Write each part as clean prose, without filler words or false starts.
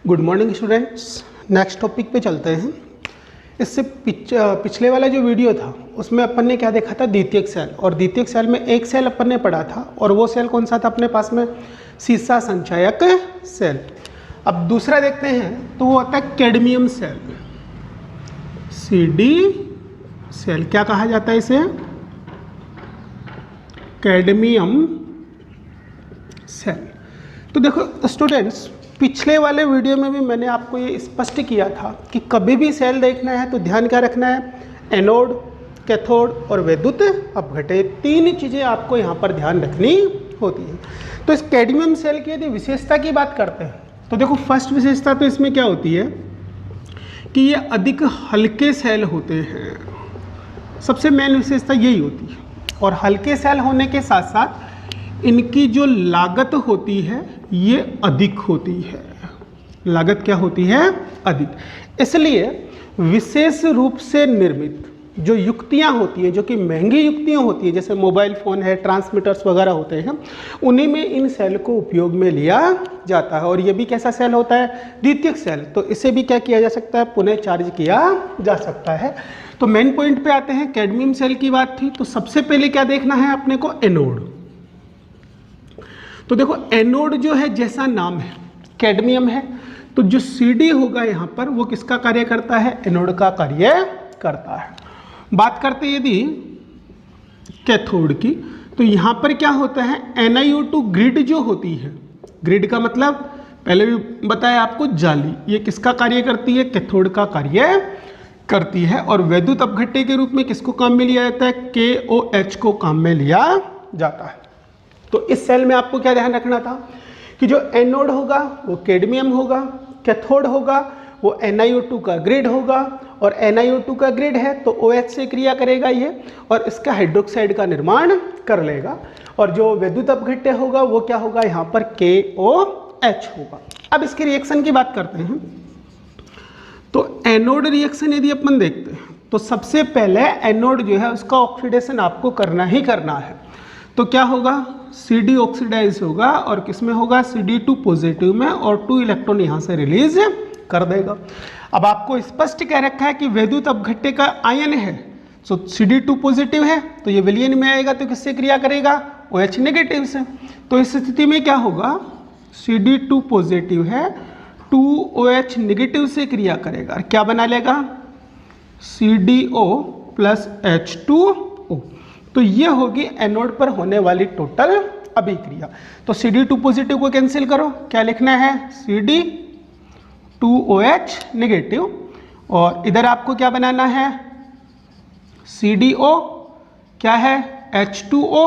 Good morning students. Next topic पे चलते हैं। इससे पिछले वाला जो वीडियो था उसमें अपन ने क्या देखा था, द्वितीयक सेल। और द्वितीयक सेल में एक सेल अपन ने पढ़ा था और वो सेल कौन सा था अपने पास में, सीसा संचायक सेल। अब दूसरा देखते हैं तो वो होता है कैडमियम सेल, CD सेल। क्या कहा जाता है इसे, कैडमियम सेल। तो देखो स्टूडेंट्स, पिछले वाले वीडियो में भी मैंने आपको ये स्पष्ट किया था कि कभी भी सेल देखना है तो ध्यान क्या रखना है, एनोड, कैथोड और वैद्युत अपघट्य, तीन चीज़ें आपको यहाँ पर ध्यान रखनी होती है। तो इस कैडमियम सेल की यदि विशेषता की बात करते हैं तो देखो फर्स्ट विशेषता तो इसमें क्या होती है कि ये अधिक हल्के सेल होते हैं। सबसे मेन विशेषता यही होती है। और हल्के सेल होने के साथ साथ इनकी जो लागत होती है ये अधिक होती है। लागत क्या होती है, अधिक। इसलिए विशेष रूप से निर्मित जो युक्तियां होती हैं, जो कि महंगी युक्तियां होती हैं, जैसे मोबाइल फ़ोन है, ट्रांसमीटर्स वगैरह होते हैं, उन्हीं में इन सेल को उपयोग में लिया जाता है। और ये भी कैसा सेल होता है, द्वितीयक सेल। तो इसे भी क्या किया जा सकता है, पुनः चार्ज किया जा सकता है। तो मेन पॉइंट पे आते हैं, कैडमियम सेल की बात थी तो सबसे पहले क्या देखना है अपने को, एनोड। तो देखो एनोड जो है, जैसा नाम है कैडमियम है, तो जो CD होगा यहाँ पर वो किसका कार्य करता है, एनोड का कार्य करता है। बात करते हैं यदि कैथोड की, तो यहाँ पर क्या होता है, NiO2 ग्रिड जो होती है, ग्रिड का मतलब पहले भी बताया आपको, जाली, ये किसका कार्य करती है, कैथोड का कार्य करती है। और वैद्युत अपघट्य के रूप में किसको काम में लिया जाता है, KOH को काम में लिया जाता है। तो इस सेल में आपको क्या ध्यान रखना था कि जो एनोड होगा वो कैडमियम होगा, कैथोड होगा वो NiO2 का ग्रिड होगा, और NiO2 का ग्रिड है तो OH से क्रिया करेगा ये और इसका हाइड्रोक्साइड का निर्माण कर लेगा। और जो वैद्युत अपघट्य होगा वो क्या होगा, यहाँ पर KOH होगा। अब इसकी रिएक्शन की बात करते हैं। तो एनोड रिएक्शन यदि अपन देखते हैं तो सबसे पहले एनोड जो है उसका ऑक्सीडेशन आपको करना ही करना है। तो क्या होगा, CD ऑक्सीडाइज होगा और किस में होगा, CD2 पॉजिटिव में, और 2 इलेक्ट्रॉन यहाँ से रिलीज कर देगा। अब आपको स्पष्ट कह रखा है कि वैद्युत अपघट्य का आयन है, सो CD2 पॉजिटिव है तो ये विलयन में आएगा तो किससे क्रिया करेगा, OH नेगेटिव से। तो इस स्थिति में क्या होगा, CD2 पॉजिटिव है, 2OH नेगेटिव से क्रिया करेगा और क्या बना लेगा, CDO प्लस H2O। तो ये होगी एनोड पर होने वाली टोटल अभिक्रिया। तो CD2 पॉजिटिव को कैंसिल करो, क्या लिखना है, CD2OH नेगेटिव, और इधर आपको क्या बनाना है, CDO क्या है, H2O,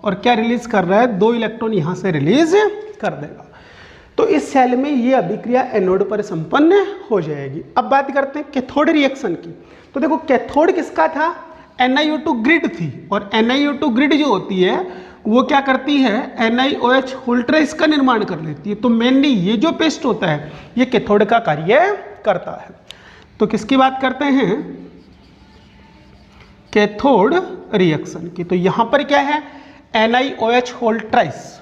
और क्या रिलीज कर रहा है, 2 इलेक्ट्रॉन यहाँ से रिलीज कर देगा। तो इस सेल में ये अभिक्रिया एनोड पर संपन्न हो जाएगी। अब बात करते हैं कैथोड रिएक्शन की। तो देखो कैथोड किसका था, NiO2 ग्रिड थी, और NiO2 ग्रिड जो होती है वो क्या करती है, NiOH होल्ट्रेस का निर्माण कर लेती है। तो मेनली ये जो पेस्ट होता है ये कैथोड का कार्य करता है। तो किसकी बात करते हैं, कैथोड रिएक्शन की। तो यहां पर क्या है, NiOH होल्ट्रेस,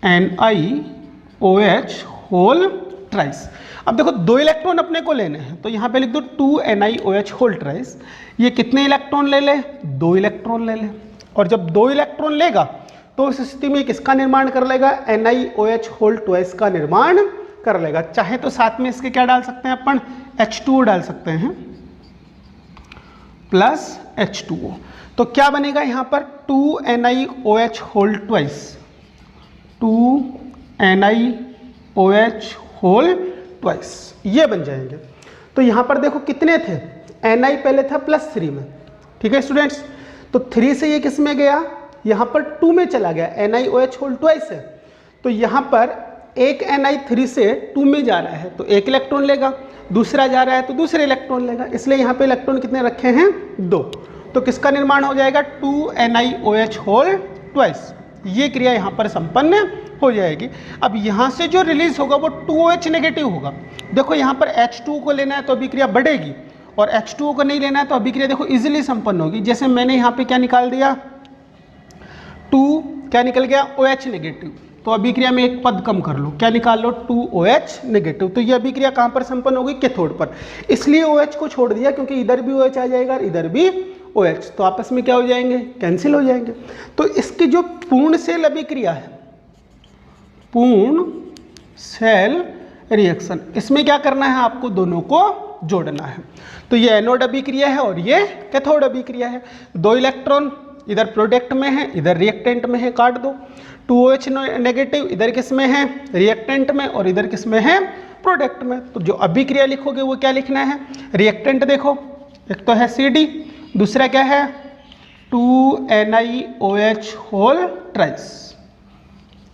NiOH होल्ट्रेस। अब देखो 2 इलेक्ट्रॉन अपने को लेने हैं तो यहाँ पे लिख दो 2 NiOH होल्ट्रेस। ये कितने इलेक्ट्रॉन ले ले, 2 इलेक्ट्रॉन ले ले। और जब 2 इलेक्ट्रॉन लेगा तो उस स्थिति में किसका निर्माण कर लेगा, NiOH होल्ट्रेस का निर्माण कर लेगा। चाहे तो साथ में इसके क्या डाल सकते हैं अपन, H2O डाल सकते हैं प्लस H2O। तो क्या बनेगा यहाँ पर, 2 NiOH होल्ट्रेस, 2 NiOH होल्ट्रेस, ये बन जाएंगे। तो यहाँ पर देखो कितने थे, Ni पहले था +3 में, ठीक है स्टूडेंट्स। तो 3 से ये किस में गया, यहाँ पर 2 में चला गया, NiOH होल्ट्रेस है। तो यहाँ पर एक Ni 3 से 2 में जा रहा है तो 1 इलेक्ट्रॉन लेगा, दूसरा जा रहा है तो दूसरे इलेक्ट्रॉन लेगा, इसलिए यहाँ पे इलेक्ट्रॉन कितने रखे हैं, 2। तो किसका निर्माण हो जाएगा, 2 NiOH होल्ट्रेस। ये क्रिया यहाँ पर संपन्न हो जाएगी। अब यहाँ से जो रिलीज होगा वो 2OH नेगेटिव होगा। देखो यहाँ पर H2O को लेना है तो अभिक्रिया बढ़ेगी, और H2O को नहीं लेना है तो अभिक्रिया देखो इजीली संपन्न होगी। जैसे मैंने यहाँ पे क्या निकाल दिया, 2 क्या निकल गया, OH नेगेटिव, तो अभिक्रिया में एक पद कम कर लो, क्या निकाल लो, 2OH नेगेटिव। तो ये अभिक्रिया कहाँ पर संपन्न होगी, कैथोड पर। इसलिए OH को छोड़ दिया क्योंकि इधर भी OH आ जाएगा और इधर भी OH, तो आपस में क्या हो जाएंगे, कैंसिल हो जाएंगे। तो इसकी जो पूर्ण सेल अभिक्रिया है, पूर्ण सेल रिएक्शन, इसमें क्या करना है, आपको दोनों को जोड़ना है। तो ये एनोड अभिक्रिया है और ये कैथोड अभिक्रिया है। 2 इलेक्ट्रॉन इधर प्रोडक्ट में है, इधर रिएक्टेंट में है, काट दो। 2OH नेगेटिव इधर किस में है, रिएक्टेंट में, और इधर किस में है, प्रोडक्ट में। तो जो अभिक्रिया लिखोगे वो क्या लिखना है, रिएक्टेंट देखो, एक तो है CD, दूसरा क्या है 2NiOH होल ट्राइस।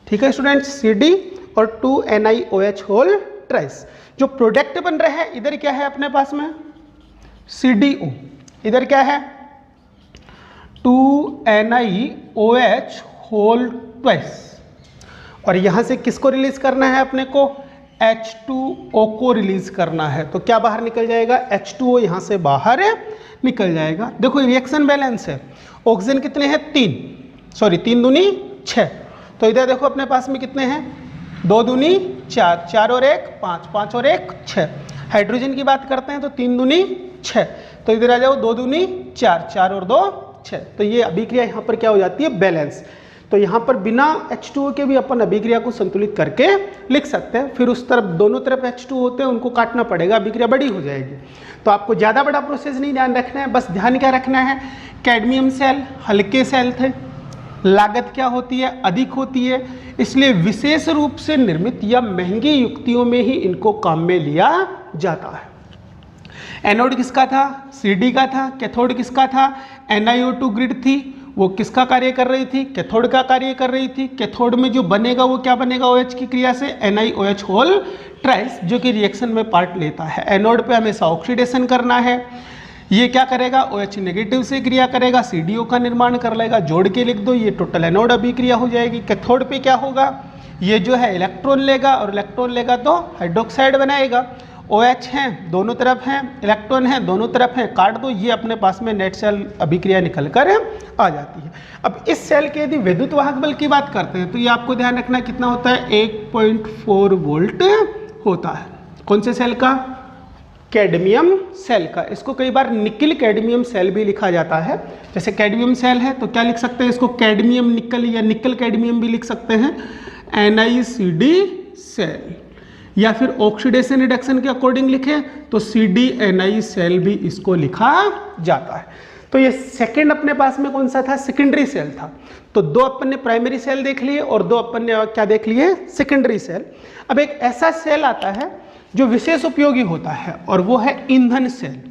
ठीक है स्टूडेंट्स, CD और 2NiOH होल ट्राइस। जो प्रोडक्ट बन रहा है इधर क्या है अपने पास में, CDO, इधर क्या है 2NiOH होल ट्वाइस, और यहां से किसको रिलीज करना है अपने को, H2O को रिलीज करना है। तो क्या बाहर निकल जाएगा, H2O यहां से बाहर निकल जाएगा। देखो रिएक्शन बैलेंस है, ऑक्सीजन कितने हैं 3, सॉरी 3 दूनी 6, तो इधर देखो अपने पास में कितने हैं, 2 दूनी 4, 4 और 1 5, 5 और 1 6। हाइड्रोजन की बात करते हैं तो 3 दूनी 6, तो इधर आ जाओ 2 दूनी 4, 4 और 2 6। तो ये अभिक्रिया यहाँ पर क्या हो जाती है, बैलेंस। तो यहाँ पर बिना H2O के भी अपन अभिक्रिया को संतुलित करके लिख सकते हैं। फिर उस तरफ दोनों तरफ H2O होते हैं, उनको काटना पड़ेगा, अभिक्रिया बड़ी हो जाएगी। तो आपको ज़्यादा बड़ा प्रोसेस नहीं ध्यान रखना है, बस ध्यान क्या रखना है, कैडमियम सेल हल्के सेल थे, लागत क्या होती है, अधिक होती है, इसलिए विशेष रूप से निर्मित या महंगी युक्तियों में ही इनको काम में लिया जाता है। एनोड किसका था, CD का था। कैथोड किसका था, NiO2 ग्रिड थी, वो किसका कार्य कर रही थी, कैथोड का कार्य कर रही थी। कैथोड में जो बनेगा वो क्या बनेगा, OH की क्रिया से NiOH होल ट्राइस, जो कि रिएक्शन में पार्ट लेता है। एनोड पे हमेशा ऑक्सीडेशन करना है, ये क्या करेगा, OH नेगेटिव से क्रिया करेगा, CDO का निर्माण कर लेगा, जोड़ के लिख दो, ये टोटल एनोड अभिक्रिया हो जाएगी। कैथोड पे क्या होगा, ये जो है इलेक्ट्रॉन लेगा, और इलेक्ट्रॉन लेगा तो हाइड्रोक्साइड बनाएगा। OH हैं दोनों तरफ हैं, इलेक्ट्रॉन हैं दोनों तरफ हैं, काट दो, ये अपने पास में नेट सेल अभिक्रिया निकल कर आ जाती है। अब इस सेल के यदि विद्युत वाहक बल की बात करते हैं तो ये आपको ध्यान रखना कितना होता है, 1.4 वोल्ट होता है। कौन से सेल का, कैडमियम सेल का। इसको कई बार निकिल कैडमियम सेल भी लिखा जाता है। जैसे कैडमियम सेल है तो क्या लिख सकते हैं इसको, कैडमियम निकल या निकल कैडमियम भी लिख सकते हैं, NiCd सेल। या फिर ऑक्सीडेशन रिडक्शन के अकॉर्डिंग लिखें तो CdNi सेल भी इसको लिखा जाता है। तो ये सेकंड अपने पास में कौन सा था, सेकेंडरी सेल था। तो 2 अपन ने प्राइमरी सेल देख लिए और 2 अपन ने क्या देख लिए, सेकेंडरी सेल। अब एक ऐसा सेल आता है जो विशेष उपयोगी होता है और वो है ईंधन सेल।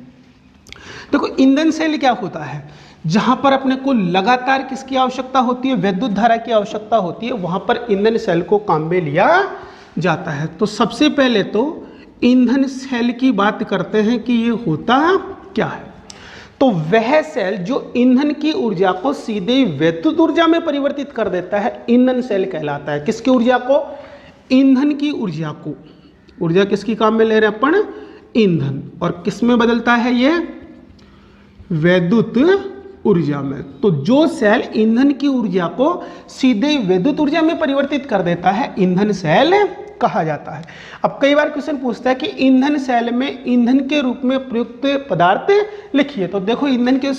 देखो ईंधन सेल क्या होता है, जहां पर अपने को लगातार किसकी आवश्यकता होती है, विद्युत धारा की आवश्यकता होती है, वहां पर ईंधन सेल को काम में लिया जाता है। तो सबसे पहले तो ईंधन सेल की बात करते हैं कि ये होता क्या है। तो वह सेल जो ईंधन की ऊर्जा को सीधे विद्युत ऊर्जा में परिवर्तित कर देता है, ईंधन सेल कहलाता है। किसकी ऊर्जा को, ईंधन की ऊर्जा को। ऊर्जा किसकी काम में ले रहे हैं अपन, ईंधन, और किस में बदलता है ये, विद्युत ऊर्जा में। तो जो सेल ईंधन की ऊर्जा को सीधे विद्युत ऊर्जा में परिवर्तित कर देता है, ईंधन सेल कहा जाता है। अब कई बार क्वेश्चन पूछता है कि ईंधन सेल में ईंधन के रूप में प्रयुक्त पदार्थ लिखिए। तो देखो ईंधन के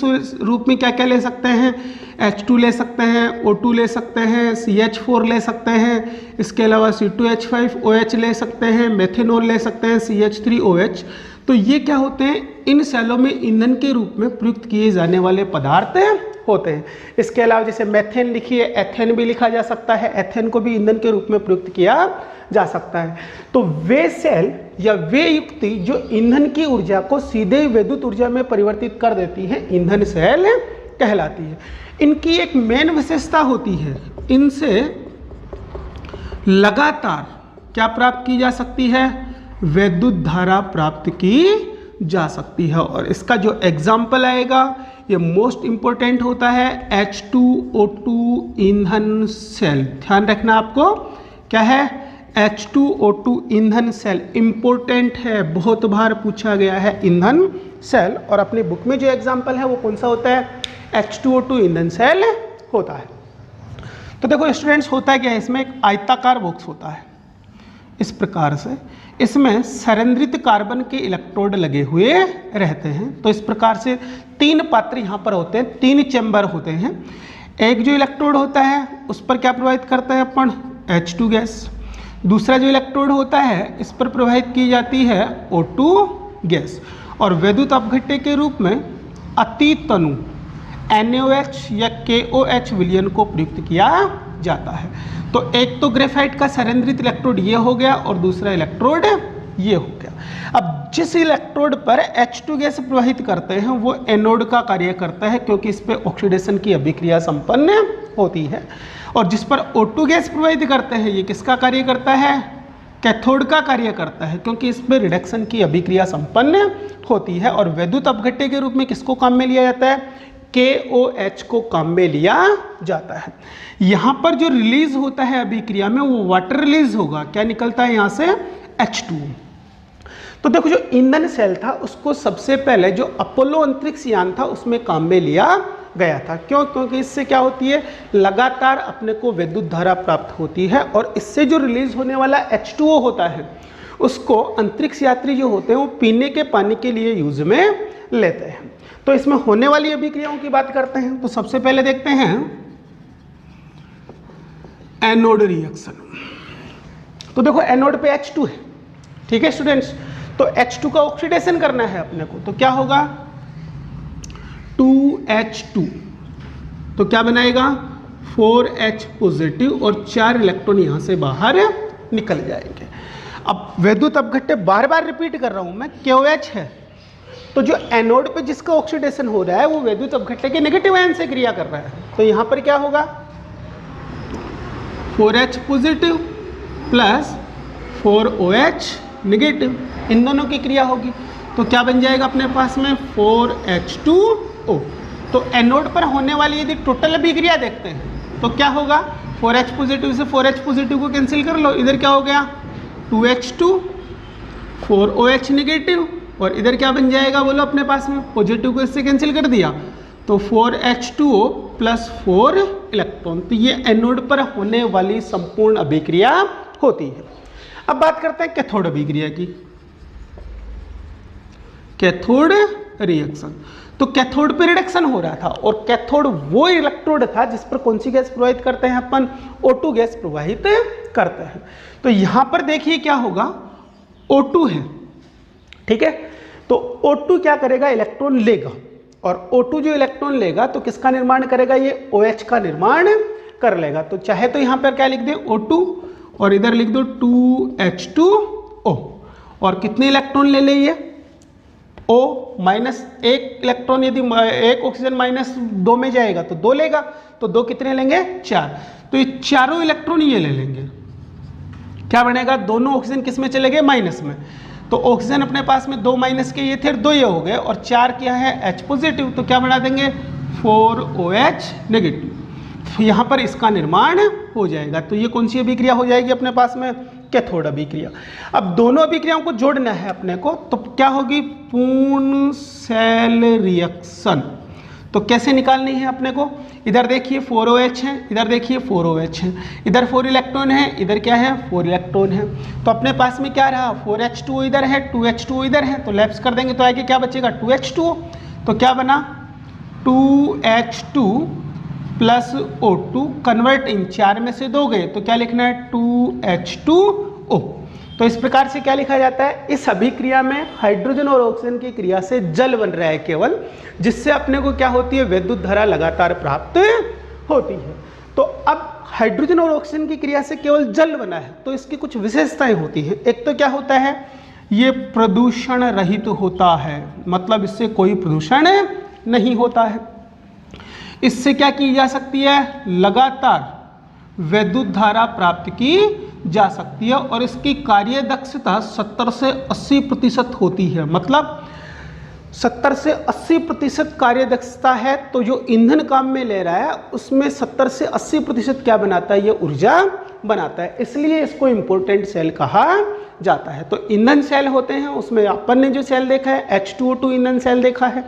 रूप में क्या क्या ले सकते हैं, H2 ले सकते हैं, O2 ले सकते हैं, CH4 ले सकते हैं, इसके अलावा C2H5OH ले सकते हैं, मेथेनॉल ले सकते हैं, CH3OH। तो ये क्या होते हैं, इन सेलों में ईंधन के रूप में प्रयुक्त किए जाने वाले पदार्थ होते हैं। इसके अलावा जैसे मेथेन लिखिए, एथेन भी लिखा जा सकता है, एथेन को भी ईंधन के रूप में प्रयुक्त किया जा सकता है। तो वे सेल या वे युक्ति जो ईंधन की ऊर्जा को सीधे विद्युत ऊर्जा में परिवर्तित कर देती है, ईंधन सेल कहलाती है। इनकी एक मेन विशेषता होती है, इनसे लगातार क्या प्राप्त की जा सकती है, विद्युत धारा प्राप्त की जा सकती है। और इसका जो एग्जाम्पल आएगा ये मोस्ट इंपॉर्टेंट होता है, H2O2 ईंधन सेल। ध्यान रखना आपको, क्या है, H2O2 ईंधन सेल इंपॉर्टेंट है, बहुत बार पूछा गया है ईंधन सेल। और अपनी बुक में जो एग्जाम्पल है वो कौन सा होता है, H2O2 ईंधन सेल होता है। तो देखो स्टूडेंट्स, होता क्या है, इसमें एक आयताकार बॉक्स होता है इस प्रकार से, इसमें संरेंद्रित कार्बन के इलेक्ट्रोड लगे हुए रहते हैं। तो इस प्रकार से 3 पात्र यहाँ पर होते हैं, 3 चैम्बर होते हैं। एक जो इलेक्ट्रोड होता है उस पर क्या प्रवाहित करते हैं अपन, H2 गैस। दूसरा जो इलेक्ट्रोड होता है इस पर प्रवाहित की जाती है O2 गैस। और वैद्युत अपघट्य के रूप में अति तनु NaOH या KOH विलयन को प्रयुक्त किया जाता है। तो एक तो ग्रेफाइट का संरेंद्रित इलेक्ट्रोड ये हो गया और दूसरा इलेक्ट्रोड ये हो गया। अब जिस इलेक्ट्रोड पर H2 गैस प्रवाहित करते हैं वो एनोड का कार्य करता है, क्योंकि इस पर ऑक्सीडेशन की अभिक्रिया संपन्न होती है। और जिस पर O2 गैस प्रवाहित करते हैं ये किसका कार्य करता है, कैथोड का कार्य करता है, क्योंकि इस पर रिडक्शन की अभिक्रिया संपन्न होती है। और वैद्युत अपघट्य के रूप में किसको काम में लिया जाता है, KOH को काम में लिया जाता है। यहाँ पर जो रिलीज होता है अभिक्रिया में वो वाटर रिलीज होगा, क्या निकलता है यहाँ से, H2। तो देखो जो ईंधन सेल था उसको सबसे पहले जो अपोलो अंतरिक्ष यान था उसमें काम में लिया गया था। क्यों, क्योंकि इससे क्या होती है, लगातार अपने को विद्युत धारा प्राप्त होती है और इससे जो रिलीज होने वाला H2O होता है उसको अंतरिक्ष यात्री जो होते हैं वो पीने के पानी के लिए यूज में लेते हैं। तो इसमें होने वाली अभिक्रियाओं की बात करते हैं। तो सबसे पहले देखते हैं एनोड रिएक्शन। तो देखो एनोड पे H2 है, ठीक है स्टूडेंट्स। तो H2 का ऑक्सीडेशन करना है अपने को, तो क्या होगा 2H2, तो क्या बनाएगा 4H पॉजिटिव और 4 इलेक्ट्रॉन यहां से बाहर निकल जाएंगे। अब वैद्युत अपघट्य बार बार रिपीट कर रहा हूं मैं, KOH है, तो जो एनोड पे जिसका ऑक्सीडेशन हो रहा है वो वैद्युत अपघट्य के नेगेटिव आयन से क्रिया कर रहा है। तो यहां पर क्या होगा 4H positive plus 4OH negative, इन दोनों की क्रिया होगी। तो क्या बन जाएगा अपने पास में 4H2O। तो एनोड पर होने वाली यदि टोटल अभिक्रिया देखते हैं तो क्या होगा, 4H पॉजिटिव से 4H पॉजिटिव को कैंसिल कर लो, इधर क्या हो गया 2H2, 4OH नेगेटिव, और इधर क्या बन जाएगा बोलो अपने पास में, पॉजिटिव को इससे कैंसिल कर दिया तो 4H2O प्लस 4 इलेक्ट्रॉन। तो ये एनोड पर होने वाली संपूर्ण अभिक्रिया होती है। अब बात करते हैं कैथोड अभिक्रिया की, कैथोड रिएक्शन। तो कैथोड पे रिडक्शन हो रहा था और कैथोड वो इलेक्ट्रोड था जिस पर कौन सी गैस प्रवाहित करते हैं अपन, O2 गैस प्रवाहित करते हैं। तो यहां पर देखिए क्या होगा, O2 है, ठीक है। तो O2 क्या करेगा, इलेक्ट्रॉन लेगा, और O2 जो इलेक्ट्रॉन लेगा तो किसका निर्माण करेगा, ये OH का निर्माण कर लेगा। तो चाहे तो यहां पर क्या लिख दे O2 और इधर लिख दो 2H2O, और कितने इलेक्ट्रॉन ले लिए O माइनस 1 इलेक्ट्रॉन, यदि एक ऑक्सीजन -2 में जाएगा तो 2 लेगा, तो 2 कितने लेंगे 4, तो ये चारों इलेक्ट्रॉन ये ले लेंगे। क्या बनेगा, दोनों ऑक्सीजन किस में चले गए, माइनस में। तो ऑक्सीजन अपने पास में 2 माइनस के ये थे, 2 ये हो गए, और 4 क्या है H पॉजिटिव, तो क्या बना देंगे 4OH नेगेटिव। यहाँ पर इसका निर्माण हो जाएगा। तो ये कौन सी अभिक्रिया हो जाएगी अपने पास में, कैथोड अभिक्रिया। अब दोनों अभिक्रियाओं को जोड़ना है अपने को, तो क्या होगी पूर्ण सेल रिएक्शन। तो कैसे निकालनी है अपने को, इधर देखिए 4OH है, इधर देखिए 4OH है, इधर 4 इलेक्ट्रॉन है, इधर क्या है 4 इलेक्ट्रॉन है। तो अपने पास में क्या रहा 4H2O इधर है, 2H2O इधर है, तो लैप्स कर देंगे तो आगे क्या बचेगा 2H2O। तो क्या बना 2H2 plus O2 convert in 4 में से 2 गए, तो क्या लिखना है 2H2O। तो इस प्रकार से क्या लिखा जाता है, इस अभिक्रिया में हाइड्रोजन और ऑक्सीजन की क्रिया से जल बन रहा है केवल, जिससे अपने को क्या होती है विद्युत धारा लगातार प्राप्त होती है। तो अब हाइड्रोजन और ऑक्सीजन की क्रिया से केवल जल बना है, तो इसकी कुछ विशेषताएं होती हैं। एक तो क्या होता है, ये प्रदूषण रहित होता है, मतलब इससे कोई प्रदूषण नहीं होता है। इससे क्या की जा सकती है, लगातार विद्युत धारा प्राप्त की जा सकती है, और इसकी कार्य दक्षता 70 से 80% होती है। मतलब 70 से 80% कार्य दक्षता है, तो जो ईंधन काम में ले रहा है उसमें 70 से 80% क्या बनाता है, ये ऊर्जा बनाता है। इसलिए इसको इम्पोर्टेंट सेल कहा जाता है। तो ईंधन सेल होते हैं, उसमें अपन ने जो सेल देखा है H2O2 ईंधन सेल देखा है,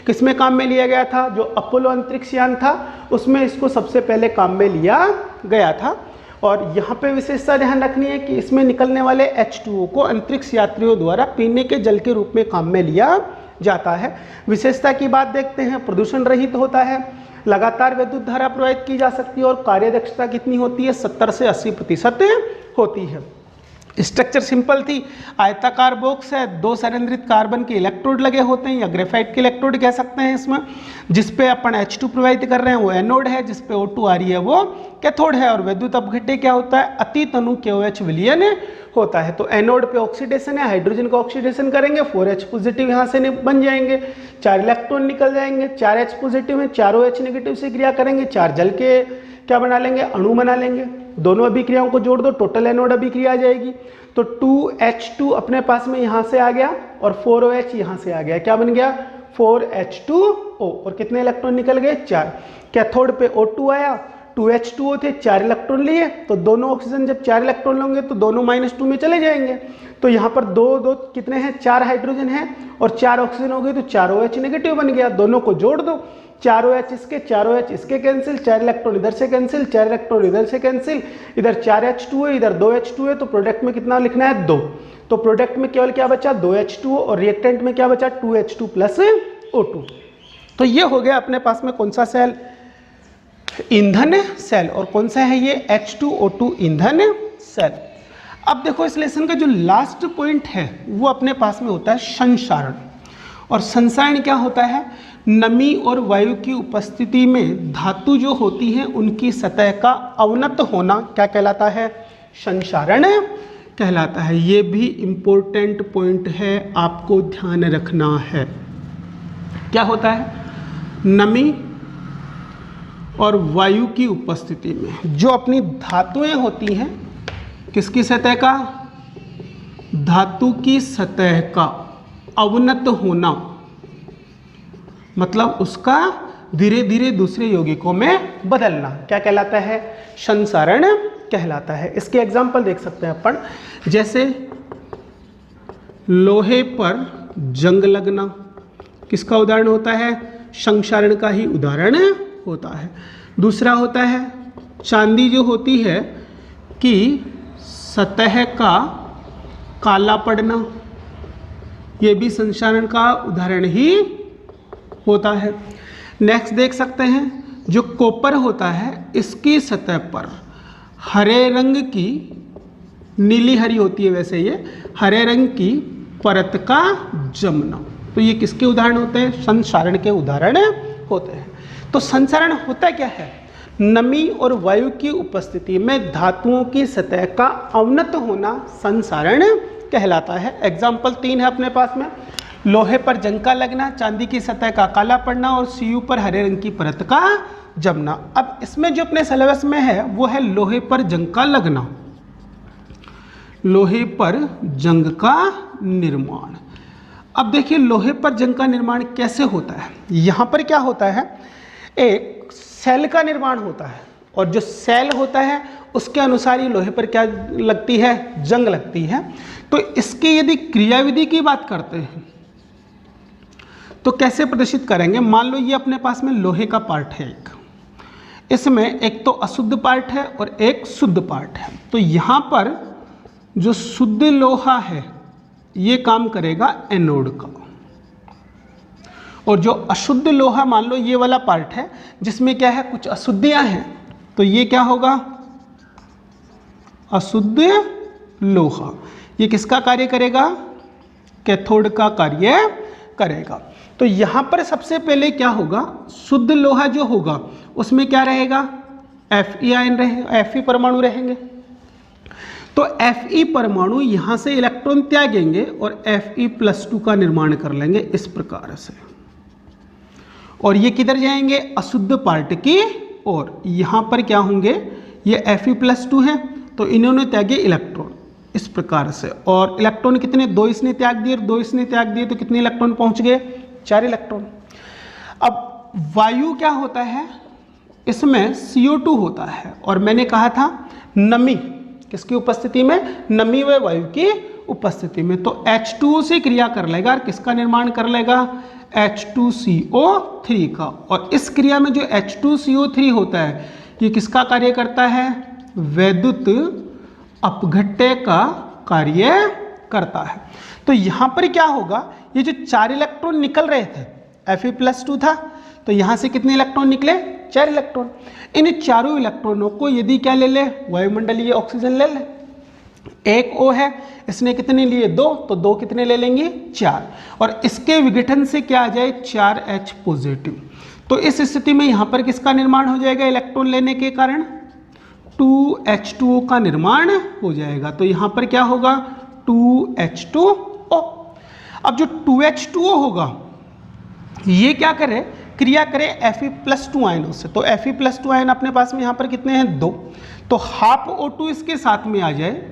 किसमें काम में लिया गया था, जो अपोलो अंतरिक्ष यान था उसमें इसको सबसे पहले काम में लिया गया था। और यहाँ पे विशेषता ध्यान रखनी है कि इसमें निकलने वाले H2O को अंतरिक्ष यात्रियों द्वारा पीने के जल के रूप में काम में लिया जाता है। विशेषता की बात देखते हैं, प्रदूषण रहित होता है, लगातार विद्युत धारा प्रवाहित की जा सकती है और कार्यदक्षता कितनी होती है, 70 से 80% होती है। स्ट्रक्चर सिंपल थी, आयताकार बॉक्स है, 2 संरेंद्रित कार्बन के इलेक्ट्रोड लगे होते हैं या ग्रेफाइट के इलेक्ट्रोड कह सकते हैं इसमें, जिसपे अपन H2 प्रवाहित कर रहे हैं वो एनोड है, जिसपे O2 आ रही है वो कैथोड है। और विद्युत अपघट्य क्या होता है, अति तनु KOH विलयन होता है। तो एनोड पे ऑक्सीडेशन है, हाइड्रोजन का ऑक्सीडेशन करेंगे, 4H पॉजिटिव यहाँ से बन जाएंगे, 4 इलेक्ट्रॉन निकल जाएंगे, 4H पॉजिटिव है, 4 OH नेगेटिव से क्रिया करेंगे, 4 जल के क्या बना लेंगे, अणु बना लेंगे। दोनों अभिक्रियाओं को जोड़ दो, टोटल एनोड अभिक्रिया आ जाएगी। तो 2H2 अपने पास में यहाँ से आ गया और 4OH यहाँ से आ गया, क्या बन गया, 4H2O। और कितने इलेक्ट्रॉन निकल गए, 4। कैथोड पे O2 आया, 2H2O थे, 4 इलेक्ट्रॉन लिए, तो दोनों ऑक्सीजन जब 4 इलेक्ट्रॉन लेंगे तो दोनों -2 में चले जाएंगे। तो यहाँ पर दो कितने हैं, 4 हाइड्रोजन हैं और 4 ऑक्सीजन हो गए, तो 4 OH नेगेटिव बन गया। दोनों को जोड़ दो, 4 OH इसके, 4 OH इसके कैंसिल, 4 इलेक्ट्रॉन इधर से कैंसिल, 4 इलेक्ट्रॉन इधर से कैंसिल, इधर 4H2 है, इधर 2H2 है, तो प्रोडक्ट में कितना लिखना है, 2। तो प्रोडक्ट में केवल क्या बचा, 2H2O, और रिएक्टेंट में क्या बचा, 2H2 प्लस O2। तो ये हो गया अपने पास में कौन सा सेल, ईंधन सेल, और कौन सा है ये, H2O2 ईंधन सेल। अब देखो इस लेसन का जो लास्ट पॉइंट है वो अपने पास में होता है संसारण। और संसारण क्या होता है, नमी और वायु की उपस्थिति में धातु जो होती हैं उनकी सतह का अवनत होना क्या कहलाता है, संसारण कहलाता है। ये भी इंपॉर्टेंट पॉइंट है, आपको ध्यान रखना है। क्या होता है, नमी और वायु की उपस्थिति में जो अपनी धातुएं होती हैं, किसकी सतह का, धातु की सतह का अवनत होना, मतलब उसका धीरे धीरे दूसरे यौगिकों में बदलना, क्या कहलाता है, संसारण कहलाता है। इसके एग्जाम्पल देख सकते हैं अपन, जैसे लोहे पर जंग लगना किसका उदाहरण होता है, संसारण का ही उदाहरण होता है। दूसरा होता है चांदी जो होती है कि सतह का काला पड़ना, ये भी संसारण का उदाहरण ही होता है। नेक्स्ट देख सकते हैं जो कॉपर होता है इसकी सतह पर हरे रंग की, नीली हरी होती है वैसे ये, हरे रंग की परत का जमना, तो ये किसके उदाहरण होते हैं, संसारण के उदाहरण होते हैं। तो संसारण होता क्या है, नमी और वायु की उपस्थिति में धातुओं की सतह का अवनत होना संसारण कहलाता है। एग्जाम्पल 3 है अपने पास में, लोहे पर जंग का लगना, चांदी की सतह का काला पड़ना और सीयू पर हरे रंग की परत का जमना। अब इसमें जो अपने सिलेबस में है वो है लोहे पर जंग का लगना, लोहे पर जंग का निर्माण। अब देखिए लोहे पर जंग का निर्माण कैसे होता है। यहाँ पर क्या होता है, एक सेल का निर्माण होता है और जो सेल होता है उसके अनुसार ही लोहे पर क्या लगती है, जंग लगती है। तो इसकी यदि क्रियाविधि की बात करते हैं तो कैसे प्रदर्शित करेंगे, मान लो ये अपने पास में लोहे का पार्ट है एक, इसमें एक तो अशुद्ध पार्ट है और एक शुद्ध पार्ट है। तो यहाँ पर जो शुद्ध लोहा है ये काम करेगा एनोड का, और जो अशुद्ध लोहा मान लो ये वाला पार्ट है जिसमें क्या है, कुछ अशुद्धियां हैं, तो ये क्या होगा, अशुद्ध लोहा। ये किसका कार्य करेगा, कैथोड का कार्य करेगा। तो यहां पर सबसे पहले क्या होगा, शुद्ध लोहा जो होगा उसमें क्या रहेगा, Fe आयन रहेगा, Fe परमाणु रहेंगे। तो Fe परमाणु यहां से इलेक्ट्रॉन त्यागेंगे और Fe+2 का निर्माण कर लेंगे इस प्रकार से, और ये किधर जाएंगे, अशुद्ध पार्ट की ओर। यहां पर क्या होंगे, ये Fe+2 है तो इन्होंने त्यागे इलेक्ट्रॉन इस प्रकार से, और इलेक्ट्रॉन कितने, 2 इसने त्याग दिए, 2 इसने त्याग दिए, तो कितने इलेक्ट्रॉन पहुंच गए, 4 इलेक्ट्रॉन। अब वायु क्या होता है, इसमें CO2 होता है, और मैंने कहा था नमी किसकी उपस्थिति में, नमी व वायु की उपस्थिति में। तो H2O से क्रिया कर लेगा और किसका निर्माण कर लेगा, H2CO3 का। और इस क्रिया में जो H2CO3 होता है ये किसका कार्य करता है? वैद्युत अपघट्य का कार्य करता है। तो यहाँ पर क्या होगा, ये जो 4 इलेक्ट्रॉन निकल रहे थे, Fe+2 था, तो यहाँ से कितने इलेक्ट्रॉन निकले? 4 इलेक्ट्रॉन। इन चारों इलेक्ट्रॉनों को यदि क्या ले ले, वायुमंडलीय ऑक्सीजन ले ले। एक O है, इसने कितने लिए? 2, तो 2 कितने ले लेंगे? 4। और इसके विघटन से क्या आ जाए? 4H positive. तो इस स्थिति में यहाँ पर किसका निर्माण हो जाएगा? इलेक्ट्रॉन लेने के कारण 2H2O का निर्माण हो जाएगा। तो यहाँ पर क्या होगा? 2H2O। अब जो 2H2O होगा ये क्या करे? क्रिया करे Fe+2 आयनों से। तो Fe+2 आयन अपने पास में यहाँ पर कितने हैं? 2। तो हाफ O2 इसके साथ में आ जाए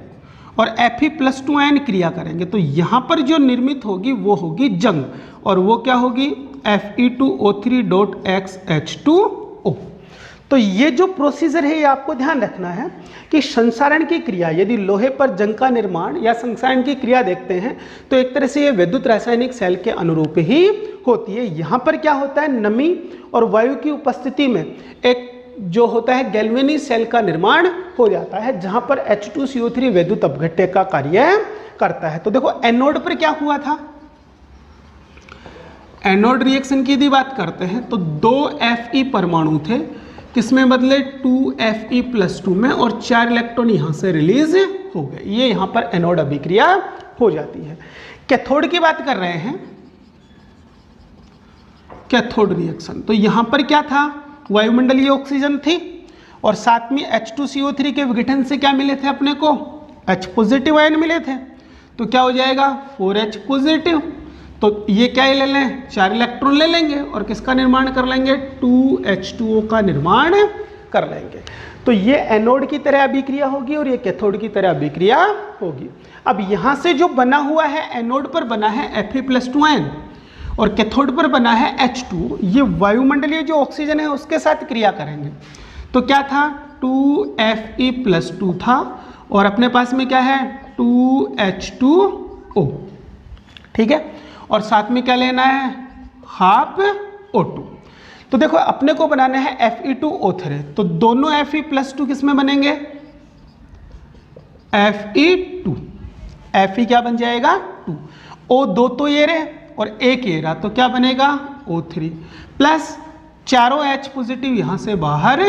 और Fe+2 आयन क्रिया करेंगे तो यहाँ पर जो निर्मित होगी वो होगी जंग, और वो क्या होगी? Fe2O3.XH2O। तो ये जो प्रोसीजर है ये आपको ध्यान रखना है कि संसारण की क्रिया, यदि लोहे पर जंग का निर्माण या संसारण की क्रिया देखते हैं तो एक तरह से ये विद्युत रासायनिक सेल के अनुरूप ही होती है। यहाँ पर क्या होता है? नमी और वायु की उपस्थिति में एक जो होता है गैल्वेनी सेल का निर्माण हो जाता है, जहाँ पर H2CO3 विद्युत अपघट्य का कार्य करता है। तो देखो एनोड पर क्या हुआ था? एनोड रिएक्शन की यदि बात करते हैं तो 2 Fe परमाणु थे, किसमें बदले? 2Fe+2 में, और 4 इलेक्ट्रॉन यहाँ से रिलीज हो गए। ये यहाँ पर एनोड अभिक्रिया हो जाती है। कैथोड की बात कर रहे हैं, कैथोड रिएक्शन, तो यहाँ पर क्या था? वायुमंडलीय ऑक्सीजन थी और साथ में H2CO3 के विघटन से क्या मिले थे अपने को? H पॉजिटिव आयन मिले थे। तो क्या हो जाएगा? 4H positive. तो ये क्या ले लें? 4 इलेक्ट्रॉन ले लेंगे और किसका निर्माण कर लेंगे? 2H2O का निर्माण कर लेंगे। तो ये एनोड की तरह अभिक्रिया होगी और ये कैथोड की तरह अभिक्रिया होगी। अब यहाँ से जो बना हुआ है, एनोड पर बना है Fe+2 आयन और कैथोड पर बना है H2, ये वायुमंडलीय जो ऑक्सीजन है उसके साथ क्रिया करेंगे। तो क्या था? 2Fe+2 था और अपने पास में क्या है? 2H2O। ठीक है, और साथ में क्या लेना है? Half O2। तो देखो अपने को बनाना है Fe2O3, तो दोनों Fe+2 किस में बनेंगे? Fe2। Fe क्या बन जाएगा? 2। O2 तो ये रहे और एक ये रहा, तो क्या बनेगा? O3 प्लस चारों H पॉजिटिव यहाँ से बाहर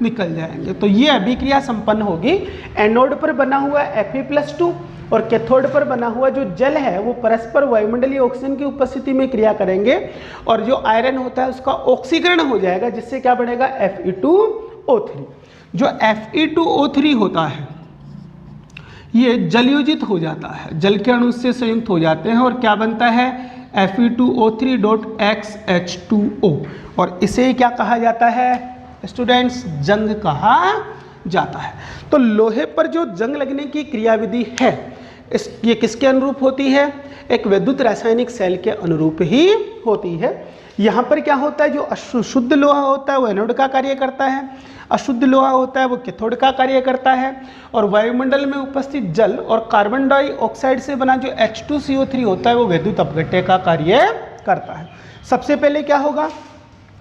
निकल जाएंगे। तो ये अभिक्रिया संपन्न होगी। एनोड पर बना हुआ Fe+2 और कैथोड पर बना हुआ जो जल है वो परस्पर वायुमंडलीय ऑक्सीजन की उपस्थिति में क्रिया करेंगे और जो आयरन होता है उसका ऑक्सीकरण हो जाएगा, जिससे क्या बनेगा? Fe2O3। जो Fe2O3 होता है ये जलयोजित हो जाता है, जल के अणु से संयुक्त हो जाते हैं और क्या बनता है? Fe2O3.XH2O। और इसे क्या कहा जाता है स्टूडेंट्स? जंग कहा जाता है। तो लोहे पर जो जंग लगने की क्रियाविधि है ये किसके अनुरूप होती है? एक विद्युत रासायनिक सेल के अनुरूप ही होती है। यहाँ पर क्या होता है? जो अशुद्ध लोहा होता है वो एनोड का कार्य करता है, अशुद्ध लोहा होता है वो कैथोड का कार्य करता है, और वायुमंडल में उपस्थित जल और कार्बन डाइऑक्साइड से बना जो H2CO3 होता है वो विद्युत अपघट्य का कार्य करता है। सबसे पहले क्या होगा?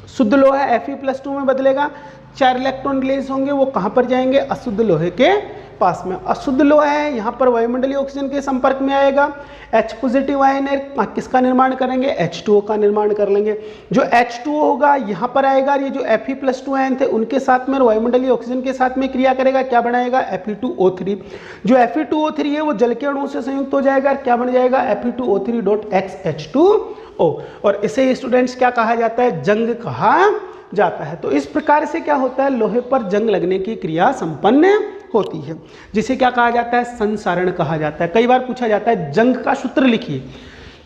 शुद्ध लोहा Fe+2 में बदलेगा, 4 इलेक्ट्रॉन रिलीज होंगे, वो कहाँ पर जाएंगे? अशुद्ध लोहे के पास में। अशुद्ध लोहा है यहाँ पर वायुमंडलीय ऑक्सीजन के संपर्क में आएगा, H पॉजिटिव आयन है, किसका निर्माण करेंगे? H2O का निर्माण कर लेंगे। जो H2O होगा यहाँ पर आएगा, ये जो Fe+2 आयन थे उनके साथ में वायुमंडलीय ऑक्सीजन के साथ में क्रिया करेगा, क्या बनाएगा? Fe2O3। जो Fe2O3 है वो जल के अणुओं से संयुक्त हो जाएगा, क्या बन जाएगा? Fe2O3.XH2O। और इसे स्टूडेंट्स क्या कहा जाता है? जंग कहा जाता है। तो इस प्रकार से क्या होता है? लोहे पर जंग लगने की क्रिया संपन्न होती है, जिसे क्या कहा जाता है? संसारण कहा जाता है। कई बार पूछा जाता है जंग का सूत्र लिखिए,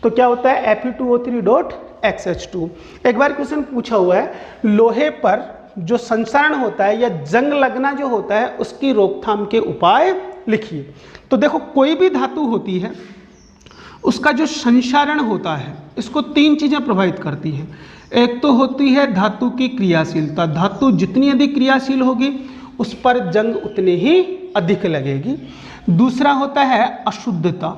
तो क्या होता है? Fe2O3.XH2। एक बार क्वेश्चन पूछा हुआ है लोहे पर जो संसारण होता है या जंग लगना जो होता है उसकी रोकथाम के उपाय लिखिए। तो देखो कोई भी धातु होती है उसका जो संसारण होता है इसको 3 चीजें प्रभावित करती हैं। एक तो होती है धातु की क्रियाशीलता, धातु जितनी अधिक क्रियाशील होगी उस पर जंग उतनी ही अधिक लगेगी। दूसरा होता है अशुद्धता,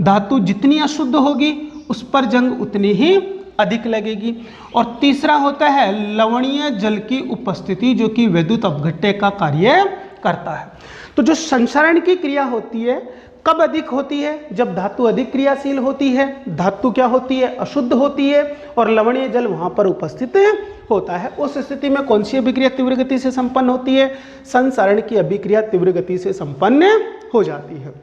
धातु जितनी अशुद्ध होगी उस पर जंग उतनी ही अधिक लगेगी। और तीसरा होता है लवणीय जल की उपस्थिति, जो कि विद्युत अपघट्य का कार्य करता है। तो जो संसरण की क्रिया होती है कब अधिक होती है? जब धातु अधिक क्रियाशील होती है, धातु क्या होती है? अशुद्ध होती है, और लवणीय जल वहां पर उपस्थित होता है। उस स्थिति में कौन सी अभिक्रिया तीव्र गति से संपन्न होती है? संसरण की अभिक्रिया तीव्र गति से संपन्न हो जाती है।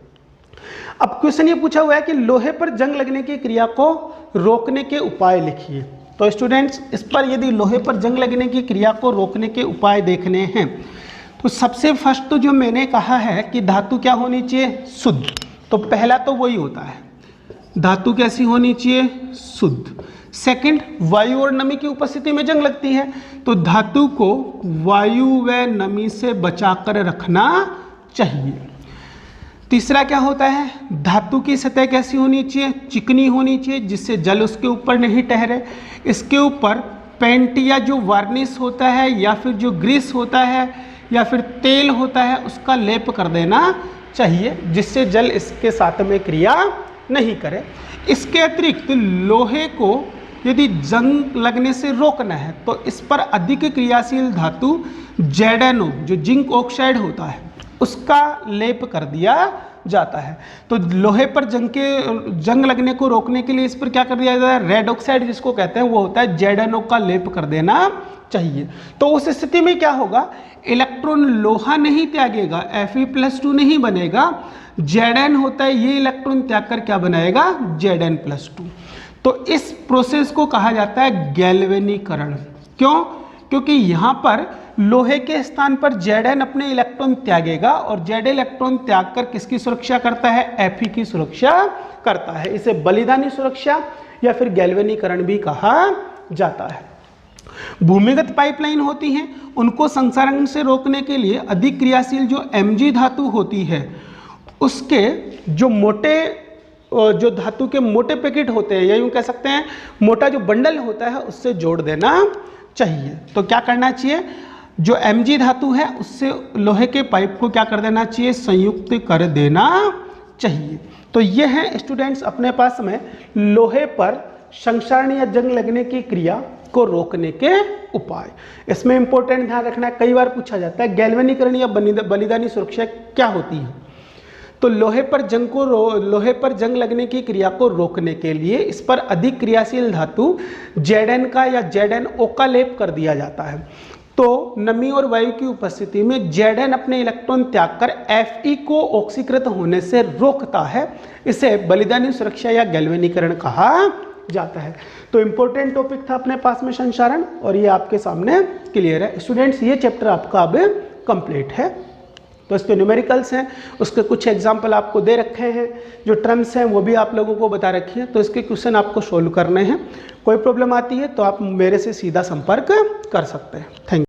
अब क्वेश्चन ये पूछा हुआ है कि लोहे पर जंग लगने की क्रिया को रोकने के उपाय लिखिए। तो स्टूडेंट्स, इस पर यदि लोहे पर जंग लगने की क्रिया को रोकने के उपाय देखने हैं तो सबसे फर्स्ट तो जो मैंने कहा है कि धातु क्या होनी चाहिए? शुद्ध। तो पहला तो वही होता है, धातु कैसी होनी चाहिए? शुद्ध। सेकंड, वायु और नमी की उपस्थिति में जंग लगती है, तो धातु को वायु व नमी से बचाकर रखना चाहिए। तीसरा क्या होता है? धातु की सतह कैसी होनी चाहिए? चिकनी होनी चाहिए, जिससे जल उसके ऊपर नहीं ठहरे। इसके ऊपर पेंट या जो वार्निश होता है या फिर जो ग्रीस होता है या फिर तेल होता है उसका लेप कर देना चाहिए, जिससे जल इसके साथ में क्रिया नहीं करे। इसके अतिरिक्त लोहे को यदि जंग लगने से रोकना है तो इस पर अधिक क्रियाशील धातु जेडेनो, जो जिंक ऑक्साइड होता है, उसका लेप कर दिया जाता है। तो लोहे पर जंग लगने को रोकने के लिए इस पर क्या कर दिया जाता है? रेड ऑक्साइड जिसको कहते हैं वो होता है, जेडेनो का लेप कर देना चाहिए। तो उस स्थिति में क्या होगा? इलेक्ट्रॉन लोहा नहीं त्यागेगा, Fe+2 नहीं बनेगा, Zn होता है, ये इलेक्ट्रॉन त्याग कर क्या बनाएगा? Zn+2। तो इस प्रोसेस को कहा जाता है गैल्वेनीकरण। क्यों? क्योंकि यहाँ पर लोहे के स्थान पर Zn अपने इलेक्ट्रॉन त्यागेगा और Z इलेक्ट्रॉन त्याग कर किसकी सुरक्षा करता है? Fe की सुरक्षा करता है। इसे बलिदानी सुरक्षा या फिर गैल्वेनीकरण भी कहा जाता है। भूमिगत पाइपलाइन होती हैं, उनको संसरण से रोकने के लिए अधिक क्रियाशील जो Mg धातु होती है उसके जो धातु के मोटे पैकेट होते हैं, या यूं कह सकते हैं मोटा जो बंडल होता है उससे जोड़ देना चाहिए। तो क्या करना चाहिए? जो Mg धातु है उससे लोहे के पाइप को क्या कर देना चाहिए? संयुक्त कर देना चाहिए। तो ये है स्टूडेंट्स अपने पास में लोहे पर संसरण या जंग लगने की क्रिया को रोकने के उपाय। इसमें इंपॉर्टेंट ध्यान रखना है, कई बार पूछा जाता है गैल्वेनीकरण या बलिदानी सुरक्षा क्या होती है। तो लोहे पर जंग लगने की क्रिया को रोकने के लिए इस पर अधिक क्रियाशील धातु Zn का या ZnO का लेप कर दिया जाता है। तो नमी और वायु की उपस्थिति में Zn अपने इलेक्ट्रॉन त्याग कर Fe को ऑक्सीकृत होने से रोकता है। इसे बलिदानी सुरक्षा या गैल्वेनीकरण कहा जाता है। तो इंपॉर्टेंट टॉपिक था अपने पास में संसरण, और ये आपके सामने क्लियर है। स्टूडेंट्स, ये चैप्टर आपका अब कंप्लीट है। तो इसके न्यूमेरिकल्स हैं, उसके कुछ एग्जाम्पल आपको दे रखे हैं, जो टर्म्स हैं वो भी आप लोगों को बता रखी है। तो इसके क्वेश्चन आपको सोल्व करने हैं। कोई प्रॉब्लम आती है तो आप मेरे से सीधा संपर्क कर सकते हैं। Thank you.